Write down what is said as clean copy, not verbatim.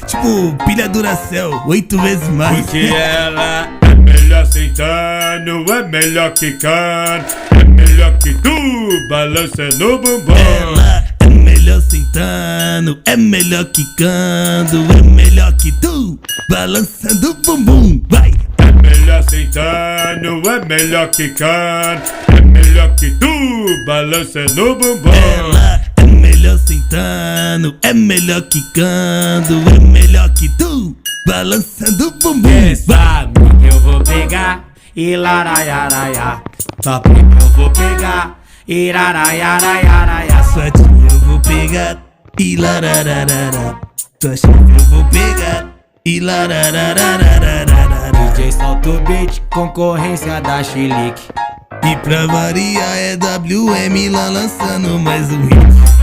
tipo pilha Duracell, 8 vezes mais. Porque ela é melhor sentando, é melhor quicando, é melhor que tu, balançando o bumbum. Ela é melhor sentando, é melhor quicando, é melhor que tu, balançando o bumbum, vai! É melhor sentando, é melhor quicando, é melhor que tu, balançando o bumbum. Ela é melhor sentando, é melhor quicando, é melhor que tu, balançando o bumbum, Essa que eu vou pegar, e laraiaraia. Top eu vou pegar, e laraiaraia. Sua tia eu vou pegar, e larararara. Tua chefe eu vou pegar, e larararara. DJ solta o beat, concorrência da Chilique. E pra variar é WM lá lançando mais um hit.